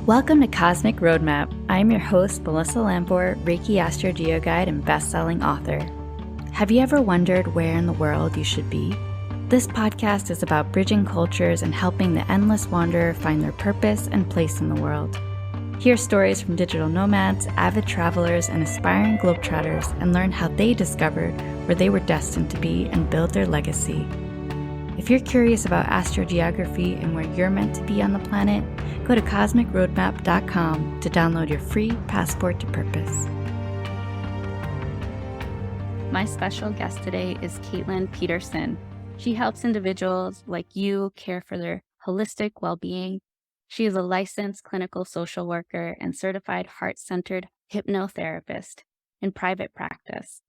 Welcome to Cosmic Roadmap. I'm your host, Melissa Lamport, Reiki Astro Geo Guide and best-selling author. Have you ever wondered where in the world you should be? This podcast is about bridging cultures and helping the endless wanderer find their purpose and place in the world. Hear stories from digital nomads, avid travelers, and aspiring globetrotters, and learn how they discovered where they were destined to be and build their legacy. If you're curious about astrogeography and where you're meant to be on the planet, go to cosmicroadmap.com to download your free passport to purpose. My special guest today is Caitlin Peterson. She helps individuals like you care for their holistic well-being. She is a licensed clinical social worker and certified heart-centered hypnotherapist in private practice.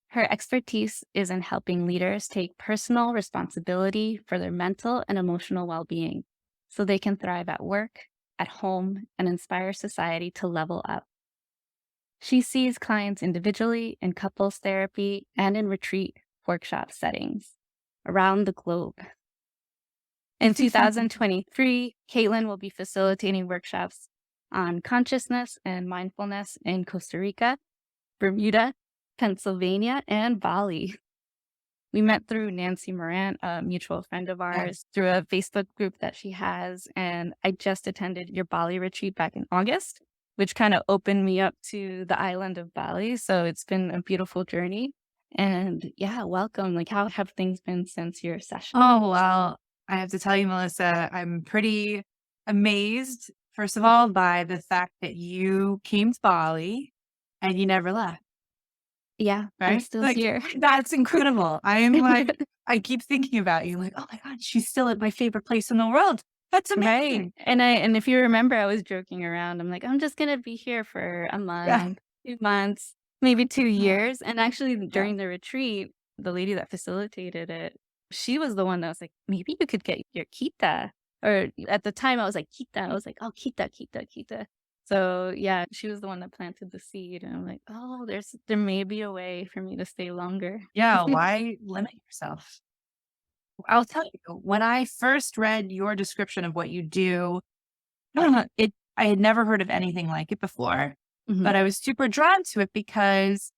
Her expertise is in helping leaders take personal responsibility for their mental and emotional well-being so they can thrive at work, at home, and inspire society to level up. She sees clients individually, in couples therapy, and in retreat workshop settings around the globe. In 2023, Caitlin will be facilitating workshops on consciousness and mindfulness in Costa Rica, Bermuda, Pennsylvania, and Bali. We met through Nancy Morant, a mutual friend of ours, through a Facebook group that she has. And I just attended your Bali retreat back in August, which kind of opened me up to the island of Bali. So it's been a beautiful journey. And yeah, welcome. Like, how have things been since your session? Oh, well, I have to tell you, Melissa, I'm pretty amazed, first of all, by the fact that you came to Bali and you never left, Yeah, I'm right? still Like, here. that's incredible. I am like, I keep thinking about you, like, oh my God, she's still at my favorite place in the world. That's amazing. Right. And if you remember, I was joking around. I'm like, I'm just going to be here for a Yeah. month, 2 months, maybe 2 years. And actually, Yeah. during the retreat, the lady that facilitated it, she was the one that was like, maybe you could get your kita. Or at the time, I was like, kita. I was like, oh, kita, kita, kita. So yeah, she was the one that planted the seed. And I'm like, oh, there may be a way for me to stay longer. Yeah. Why limit yourself? I'll tell you, when I first read your description of what you do, I had never heard of anything like it before, Mhm. but I was super drawn to it because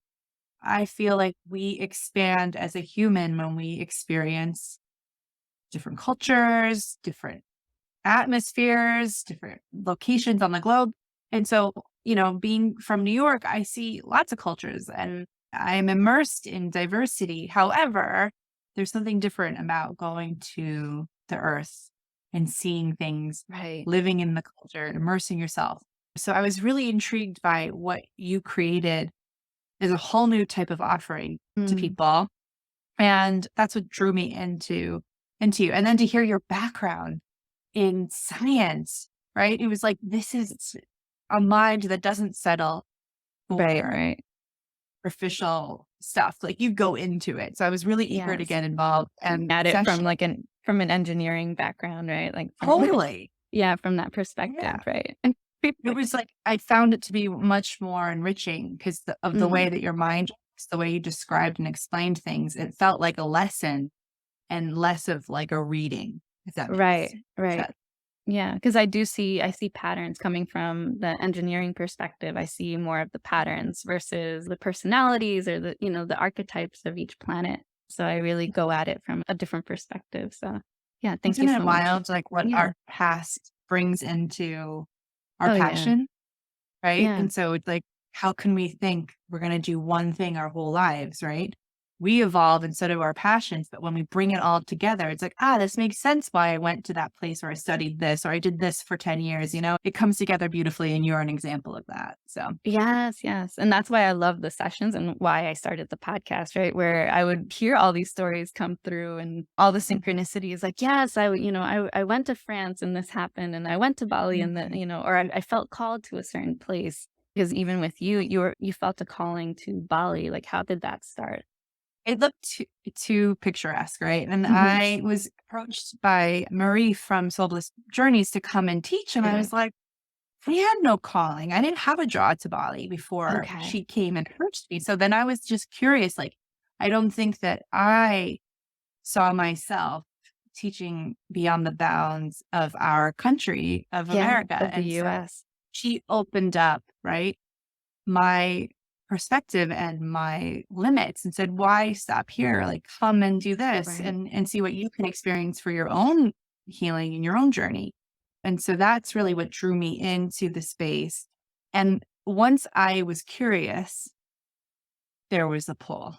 I feel like we expand as a human when we experience different cultures, different atmospheres, different locations on the globe. And so, being from New York, I see lots of cultures and I'm immersed in diversity. However, there's something different about going to the earth and seeing things, Right. living in the culture, and immersing yourself. So I was really intrigued by what you created as a whole new type of offering to Mm. people. And that's what drew me into you. And then to hear your background in science, right? It was like, this is a mind that doesn't settle Right, for right. superficial stuff. Like you go into it. So I was really eager to Yes. get involved and At it session. from an engineering background, right? Like from Totally. yeah, from that perspective, Yeah. right? It was like, I found it to be much more enriching because of the Mhm. way that your mind works, the way you described and explained things. It felt like a lesson and less of like a reading, if that makes Right, right. sense. Yeah, because I see patterns coming from the engineering perspective. I see more of the patterns versus the personalities or the archetypes of each planet. So I really go at it from a different perspective. So yeah, thank you Isn't it so much. wild, like, what Yeah. our past brings into our Oh, yeah. passion, right? Yeah. And so it's like, how can we think we're gonna do one thing our whole lives, right? We evolve and so do our passions, but when we bring it all together, it's like, this makes sense why I went to that place or I studied this or I did this for 10 years, It comes together beautifully, and you're an example of that, so. Yes, yes. And that's why I love the sessions and why I started the podcast, right? Where I would hear all these stories come through and all the synchronicities like, yes, I went to France and this happened and I went to Bali and Mhm. or I felt called to a certain place. Because even with you, you felt a calling to Bali. Like, how did that start? It looked too picturesque, right? And Mhm. I was approached by Marie from Soul Bliss Journeys to come and teach, and I Okay. was like, I had no calling. I didn't have a draw to Bali before Okay. she came and approached me. So then I was just curious, like, I don't think that I saw myself teaching beyond the bounds of our country, of Yeah, America. of the And so US. she opened up, right, my perspective and my limits and said, "Why stop here? Like, come and do this Right. and see what you can experience for your own healing and your own journey." And so that's really what drew me into the space. And once I was curious, there was a pull,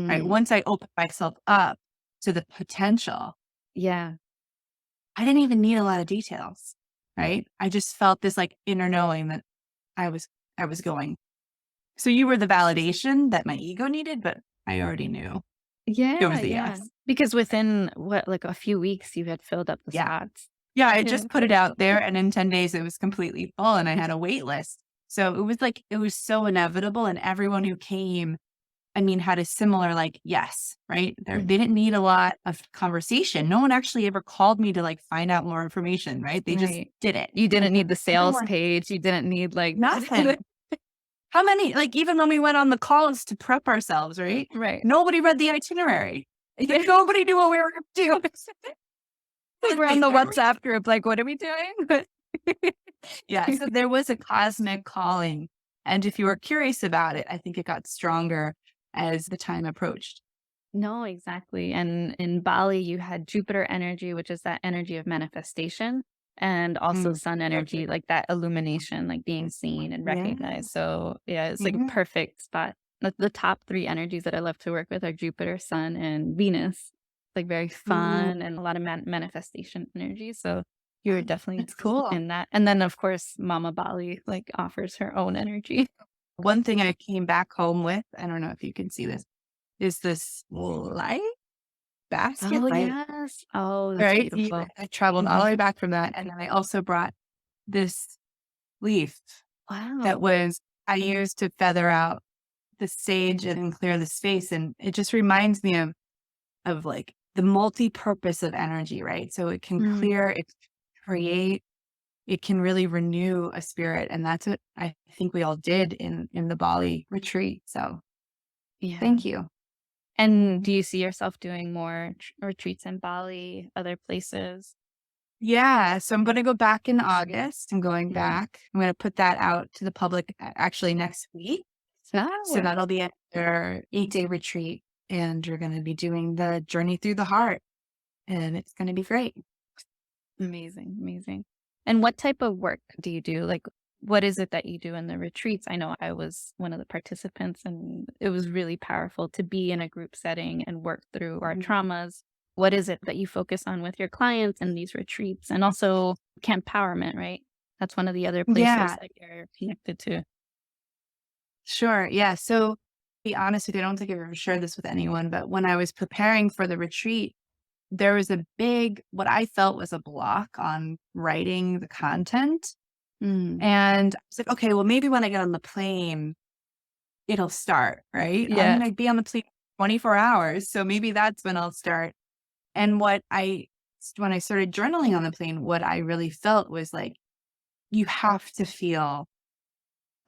right? Mm. Once I opened myself up to the potential, Yeah. I didn't even need a lot of details, right? I just felt this like inner knowing that I was I was going. So you were the validation that my ego needed, but I already knew. It Yeah, was a yeah. yes. Because within what, like a few weeks, you had filled up the Yeah. spots. Yeah, I Yeah. just put it out there, and in 10 days, it was completely full, and I had a wait list. So it was like it was so inevitable, and everyone who came, I mean, had a similar, like, yes, right? Mm. They didn't need a lot of conversation. No one actually ever called me to, like, find out more information, right? They just Right. did it. You didn't Like, need the sales everyone page. You didn't need like nothing. How many like, even when we went on the calls to prep ourselves, right? right. Nobody read the itinerary. Nobody knew what we were gonna do. Like we're on the WhatsApp group, like, what are we doing? Yeah, so there was a cosmic calling, and if you were curious about it, I think it got stronger as the time approached. No, exactly. And in Bali, you had Jupiter energy, which is that energy of manifestation, and also Mm. sun energy, like that illumination, like being seen and recognized. Yes. So, yeah, it's like a Yeah. perfect spot. The top three energies that I love to work with are Jupiter, Sun, and Venus. Like very fun Mm. and a lot of manifestation energy. So, you're definitely That's cool. in that. And then, of course, Mama Bali like offers her own energy. One thing I came back home with, I don't know if you can see this, is this light basket, Oh, right? yes. Oh, that's Right? beautiful. I traveled all Mhm. the way back from that, and then I also brought this leaf that Wow. was I used to feather out the sage and clear the space, and it just reminds me of, like, the multi-purpose of energy, right? So it can Mm, clear, it can create, it can really renew a spirit, and that's what I think we all did in the Bali retreat, so yeah. thank you. And do you see yourself doing more retreats in Bali, other places? Yeah, so I'm gonna go back in August. I'm going Mhm. back. I'm gonna put that out to the public actually next week. So Oh, that'll be at their 8-day retreat, and you're gonna be doing the journey through the heart, and it's gonna be great. amazing, amazing. And what type of work do you do? Like, what is it that you do in the retreats? I know I was one of the participants, and it was really powerful to be in a group setting and work through our Mhm. traumas. What is it that you focus on with your clients in these retreats? And also empowerment, right? That's one of the other places Yeah, that you're connected to. sure. Yeah. So, to be honest with you, I don't think I've ever shared this with anyone, but when I was preparing for the retreat, there was a big, what I felt was a block on writing the content. Mm. And I was like, okay, well, maybe when I get on the plane, it'll start, right? I'm Yeah. going to be on the plane 24 hours. So maybe that's when I'll start. And when I started journaling on the plane, what I really felt was like, you have to feel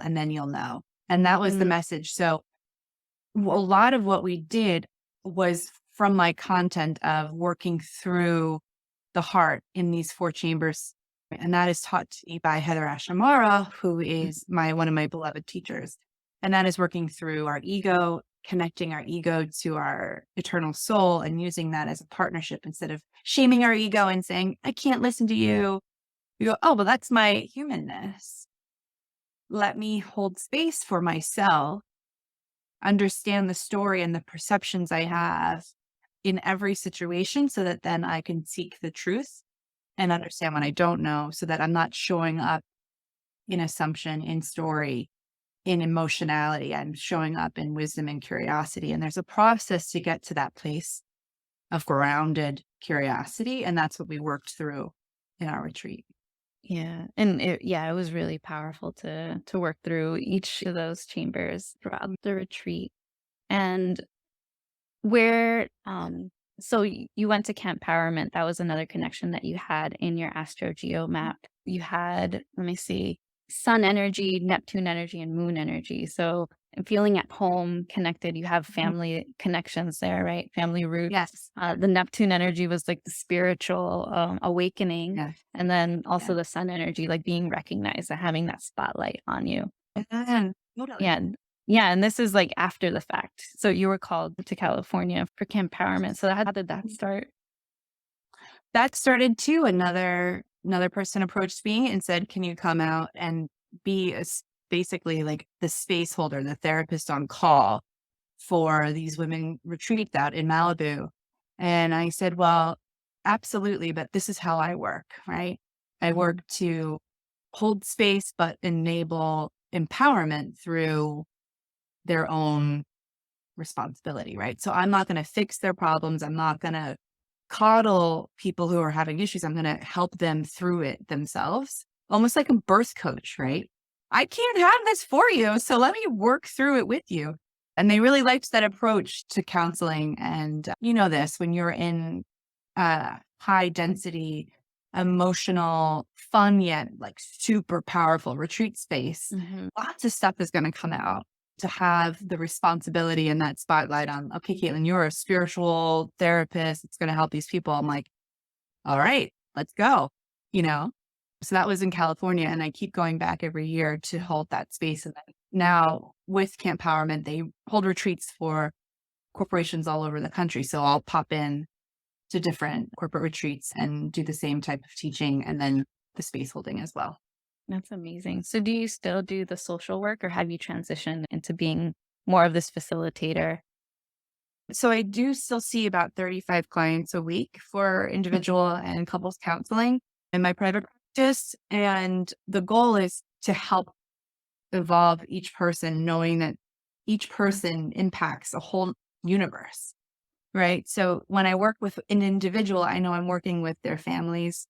and then you'll know. And that was the Mm. message. So a lot of what we did was from my content of working through the heart in these four chambers. And that is taught to me by Heather Ashamara, who is one of my beloved teachers. And that is working through our ego, connecting our ego to our eternal soul and using that as a partnership instead of shaming our ego and saying, I can't listen to you. We go, oh, well, that's my humanness. Let me hold space for myself, understand the story and the perceptions I have in every situation so that then I can seek the truth and understand what I don't know so that I'm not showing up in assumption, in story, in emotionality. I'm showing up in wisdom and curiosity. And there's a process to get to that place of grounded curiosity. And that's what we worked through in our retreat. Yeah, and it was really powerful to work through each of those chambers throughout the retreat. And where so you went to Camp Powerment, that was another connection that you had in your Astro Geo map. You had, let me see, sun energy, Neptune energy, and moon energy. So and feeling at home, connected. You have Mhm. family connections there, right? Family roots. Yes. The Neptune energy was like the spiritual awakening. Yes. And then also Yes. the sun energy, like being recognized and having that spotlight on you. And Yeah. totally. Yeah. And this is like after the fact. So you were called to California for empowerment. So how did that start? That started too. Another person approached me and said, "Can you come out and be basically like the space holder, the therapist on call for these women retreats out in Malibu?" And I said, "Well, absolutely, but this is how I work, right? I work to hold space, but enable empowerment through their own responsibility, right? So I'm not going to fix their problems. I'm not going to coddle people who are having issues. I'm going to help them through it themselves, almost like a birth coach, right? I can't have this for you. So let me work through it with you." And they really liked that approach to counseling. And you know, this when you're in high density, emotional, fun, yet like super powerful retreat space, Hmm. lots of stuff is going to come out to have the responsibility and that spotlight on, okay, Caitlin, you're a spiritual therapist. It's going to help these people. I'm like, all right, let's go, you know? So that was in California. And I keep going back every year to hold that space. And then now with Camp Powerment, they hold retreats for corporations all over the country. So I'll pop in to different corporate retreats and do the same type of teaching and then the space holding as well. That's amazing. So do you still do the social work or have you transitioned into being more of this facilitator? So I do still see about 35 clients a week for individual and couples counseling in my private practice. And the goal is to help evolve each person, knowing that each person impacts a whole universe, right? So when I work with an individual, I know I'm working with their families,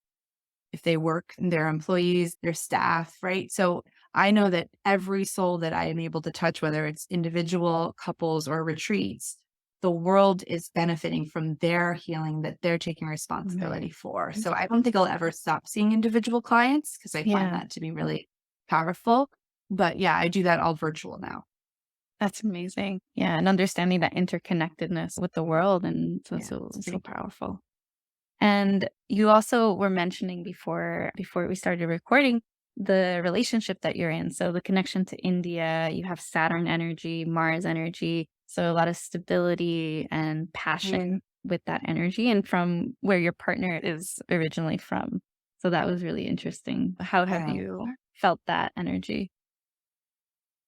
if they work, their employees, their staff, right? So I know that every soul that I am able to touch, whether it's individual, couples, or retreats, the world is benefiting from their healing that they're taking responsibility Right. for. So I don't think I'll ever stop seeing individual clients because I find Yeah, that to be really powerful. But yeah, I do that all virtual now. that's amazing. Yeah, and understanding that interconnectedness with the world and Yeah, it's so pretty powerful. And you also were mentioning before we started recording the relationship that you're in. So the connection to India, you have Saturn energy, Mars energy, so a lot of stability and cool. passion with that energy and from where your partner is originally from. So that was really interesting. How have Yeah. you felt that energy?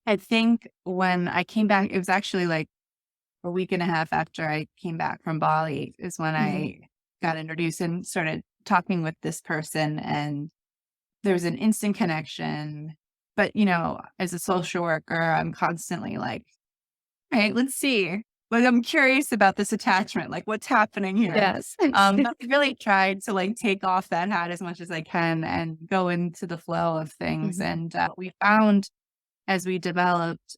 I think when I came back, it was actually like a week and a half after I came back from Bali is when Mhm. I got introduced and started talking with this person. And there was an instant connection. But, you know, as a social worker, I'm constantly like, all right, let's see. Like, I'm curious about this attachment, like what's happening here. Yes. But I really tried to like take off that hat as much as I can and go into the flow of things. Mhm. And we found as we developed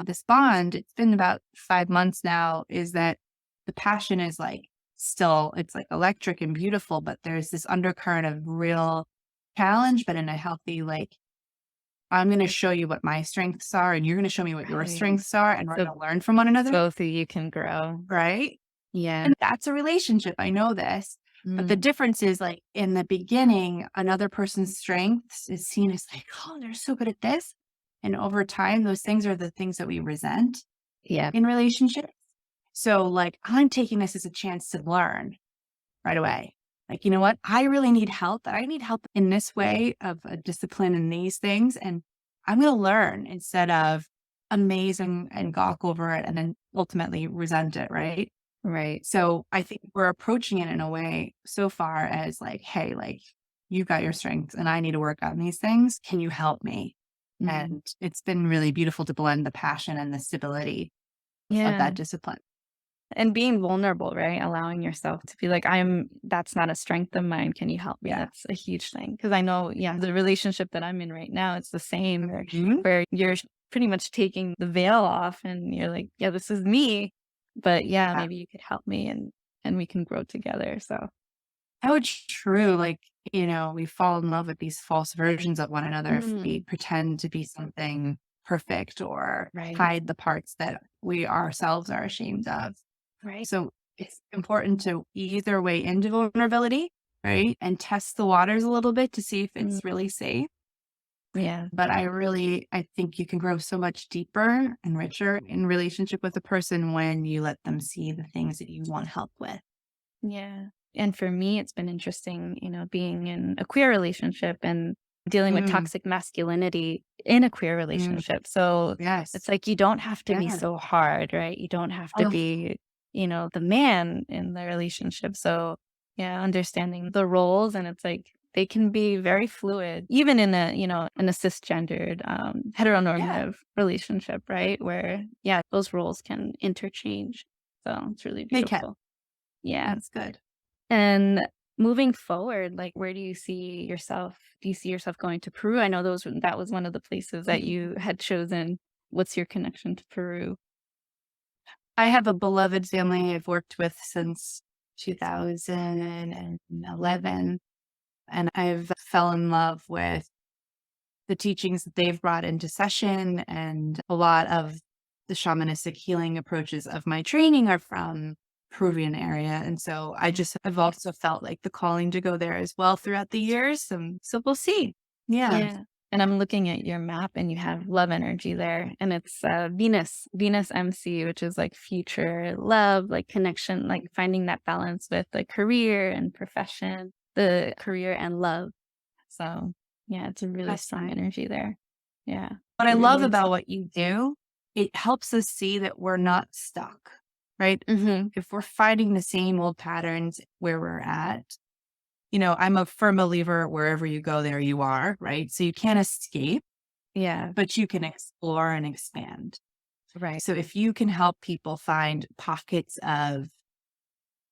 this bond, it's been about 5 months now, is that the passion is like still, it's like electric and beautiful, but there's this undercurrent of real challenge, but in a healthy, like, I'm going to show you what my strengths are, and you're going to show me what your Right. strengths are, and we're So going to learn from one another. both of you can grow. Right. Yeah. And that's a relationship. I know this. But the Mm. difference is like in the beginning, another person's strengths is seen as like, oh, they're so good at this. And over time, those things are the things that we resent Yeah. in relationships. So, like, I'm taking this as a chance to learn right away. Like, you know what? I really need help. I need help in this way of a discipline in these things. And I'm going to learn instead of amazing and gawk over it and then ultimately resent it. Right. Right. So I think we're approaching it in a way so far as like, hey, like, you've got your strengths and I need to work on these things. Can you help me? Mhm. And it's been really beautiful to blend the passion and the stability of Yeah. that discipline. And being vulnerable, right? Allowing yourself to be like, that's not a strength of mine. Can you help me? Yeah. That's a huge thing. Cause I know, yeah, the relationship that I'm in right now, it's the same Mhm. where you're pretty much taking the veil off and you're like, yeah, this is me. But yeah, Yeah. maybe you could help me and we can grow together. So How it's true. Like, you know, we fall in love with these false versions of one another if mhm. we pretend to be something perfect or Right. hide the parts that we ourselves are ashamed of. Right. So it's important to either way into vulnerability, right? And test the waters a little bit to see if Mm, it's really safe. yeah. But I think you can grow so much deeper and richer in relationship with a person when you let them see the things that you want help with. Yeah. And for me, it's been interesting, being in a queer relationship and dealing with Mm, toxic masculinity in a queer mm, relationship. So yes. it's like you don't have to be Yeah. so hard, right? You don't have to Oh, be, the man in the relationship. So yeah, understanding the roles, and it's like they can be very fluid, even in a cisgendered, yeah. heteronormative relationship, right? Where, yeah, those roles can interchange. So it's really They can. beautiful. Yeah. That's good. And moving forward, like, where do you see yourself? Do you see yourself going to Peru? I know that was one of the places that you had chosen. What's your connection to Peru? I have a beloved family I've worked with since 2011, and I've fell in love with the teachings that they've brought into session, and a lot of the shamanistic healing approaches of my training are from Peruvian area. And so I've also felt like the calling to go there as well throughout the years. So we'll see. Yeah. Yeah. And I'm looking at your map and you have love energy there. And it's Venus MC, which is like future love, like connection, like finding that balance with like career and profession, the career and love. So yeah, it's a really That's strong right. energy there. Yeah, What I it love really is. about what you do, it helps us see that we're not stuck, right? Hmm. If we're fighting the same old patterns where we're at, I'm a firm believer wherever you go, there you are, right? So you can't escape, Yeah, but you can explore and expand. right. So if you can help people find pockets of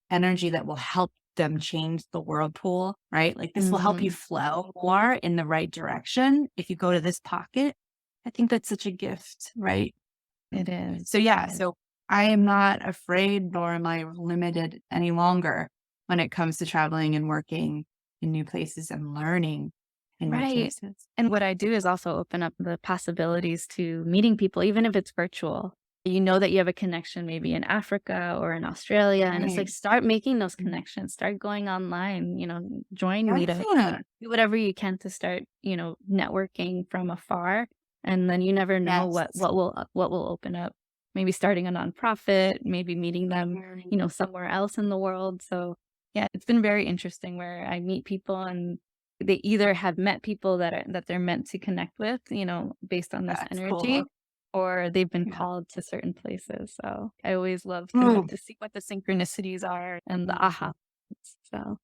energy that will help them change the whirlpool, right? Like this will help you Hmm. flow more in the right direction. If you go to this pocket, I think that's such a gift, right? It is. So yeah, so I am not afraid nor am I limited any longer when it comes to traveling and working in new places and learning in new Right. places. And what I do is also open up the possibilities to meeting people, even if it's virtual. You know that you have a connection maybe in Africa or in Australia. And it's like Right. start making those Mm. connections, start going online, join meetups, Yeah. do whatever you can to start, networking from afar. And then you never know Yes. what will open up. Maybe starting a nonprofit, maybe meeting them, Mhm. somewhere else in the world. So yeah, it's been very interesting where I meet people and they either have met people that they're meant to connect with, based on this That's energy, cool. or they've been Yeah. called to certain places. So I always love Mm. to see what the synchronicities are and the Mm. aha. So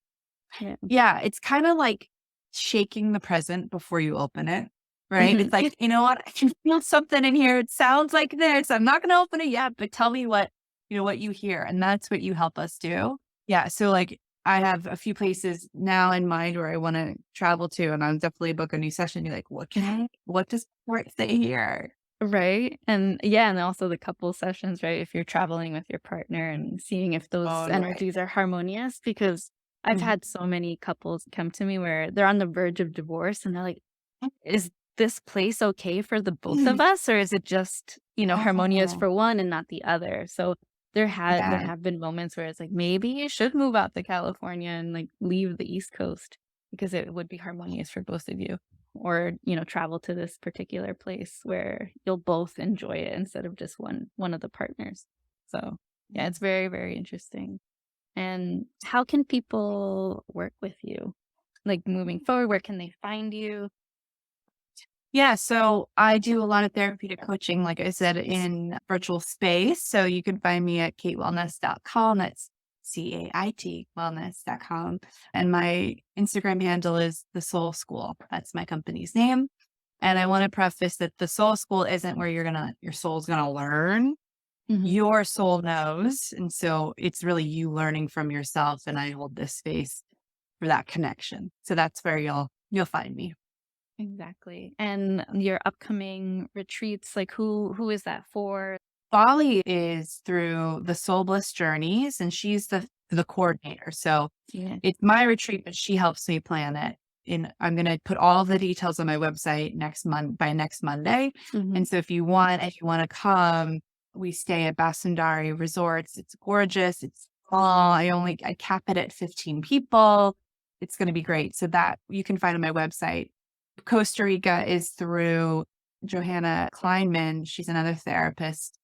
yeah. Yeah, it's kinda like shaking the present before you open it, right? Mhm. It's like, "You know what? I can feel something in here. It sounds like this. I'm not gonna open it yet, but tell me what you hear," and that's what you help us do. Yeah, so, like, I have a few places now in mind where I wanna travel to, and I'll definitely book a new session, be like, what does heart say here?" Right, and yeah, and also the couple sessions, right? If you're traveling with your partner and seeing if those Totally. energies are harmonious, because I've Mhm. had so many couples come to me where they're on the verge of divorce and they're like, "Is this place okay for the both of us, or is it just, harmonious Oh, for one and not the other?" So there yeah. have been moments where it's like, maybe you should move out to California and, like, leave the East Coast because it would be harmonious for both of you. Or, travel to this particular place where you'll both enjoy it instead of just one of the partners. So, yeah, it's very, very interesting. And how can people work with you? Like, moving forward, where can they find you? Yeah, so I do a lot of therapeutic coaching, like I said, in virtual space. So you can find me at catewellness.com. That's CAIT wellness.com. And my Instagram handle is the Soul School. That's my company's name. And I want to preface that the Soul School isn't where your soul's gonna learn. Mhm. Your soul knows. And so it's really you learning from yourself. And I hold this space for that connection. So that's where you'll find me. Exactly. And your upcoming retreats, like, who is that for? Bali is through the Soul Bliss Journeys, and she's the coordinator. So Yeah. it's my retreat, but she helps me plan it. I'm going to put all the details on my website by next Monday. Mhm. And so if you want to come, we stay at Basundari Resorts. It's gorgeous. It's small. I cap it at 15 people. It's going to be great. So that you can find on my website. Costa Rica is through Johanna Kleinman. She's another therapist.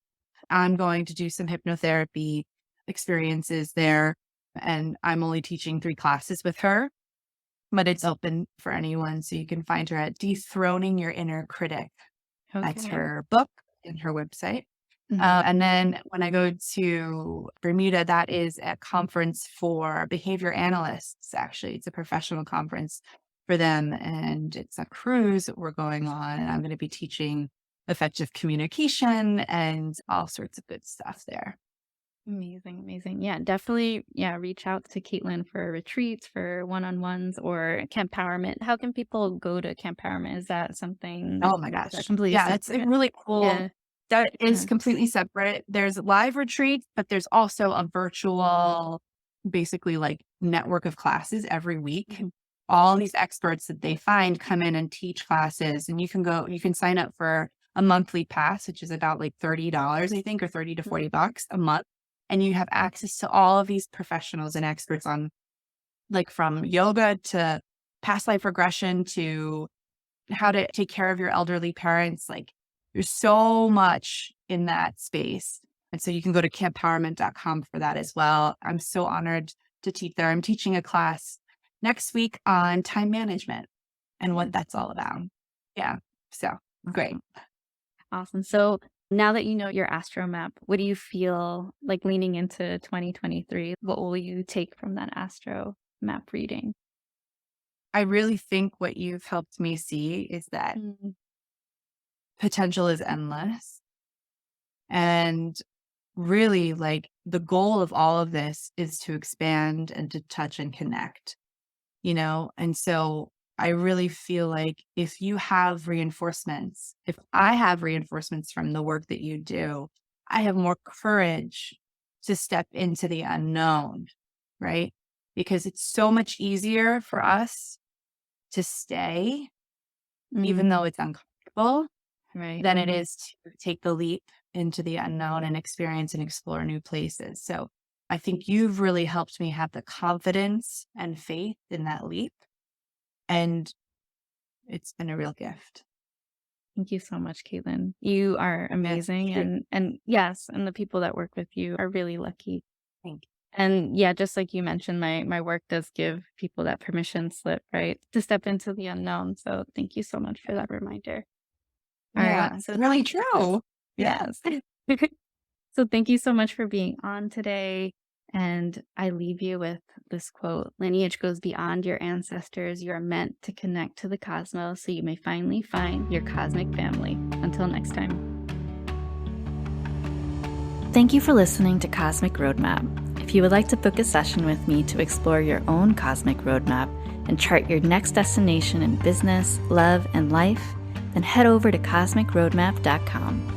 I'm going to do some hypnotherapy experiences there. And I'm only teaching 3 classes with her, but it's open for anyone. So you can find her at Dethroning Your Inner Critic. That's Okay. her book and her website. Mhm. And then when I go to Bermuda, that is a conference for behavior analysts, actually. It's a professional conference for them. And it's a cruise that we're going on. And I'm going to be teaching effective communication and all sorts of good stuff there. Amazing, amazing. Yeah, definitely. Yeah, reach out to Caitlin for retreats, for one-on-ones, or Campowerment. How can people go to Campowerment? Is that something Oh my that's gosh. completely Yeah, that's a separate? really cool. Yeah. That is Yeah. completely separate. There's live retreats, but there's also a virtual, basically like network of classes every week. Mhm. All these experts that they find come in and teach classes, and you can sign up for a monthly pass, which is about like $30, I think, or 30 to Mhm. $40 a month. And you have access to all of these professionals and experts on like from yoga to past life regression to how to take care of your elderly parents. Like there's so much in that space. And so you can go to campowerment.com for that as well. I'm so honored to teach there. I'm teaching a class next week on time management and what that's all about. Yeah. So great. Awesome. Awesome. So now that you know your astro map, what do you feel like leaning into 2023? What will you take from that astro map reading? I really think what you've helped me see is that Mm, potential is endless. And really, like the goal of all of this is to expand and to touch and connect, you know? And so I really feel like if you have reinforcements, if I have reinforcements from the work that you do, I have more courage to step into the unknown, right? Because it's so much easier for us to stay, mm, even though it's uncomfortable, right. than it is to take the leap into the unknown and experience and explore new places. So I think you've really helped me have the confidence and faith in that leap. And it's been a real gift. Thank you so much, Caitlin. You are Yeah. amazing, and yes, and the people that work with you are really lucky. Thank And yeah, just like you mentioned, my work does give people that permission slip, right, to step into the unknown. So thank you so much for that reminder. you. All right, Yeah, it's so really true. Yeah. yes. So thank you so much for being on today. And I leave you with this quote: lineage goes beyond your ancestors. You are meant to connect to the cosmos so you may finally find your cosmic family. Until next time. Thank you for listening to Cosmic Roadmap. If you would like to book a session with me to explore your own cosmic roadmap and chart your next destination in business, love, and life, then head over to cosmicroadmap.com.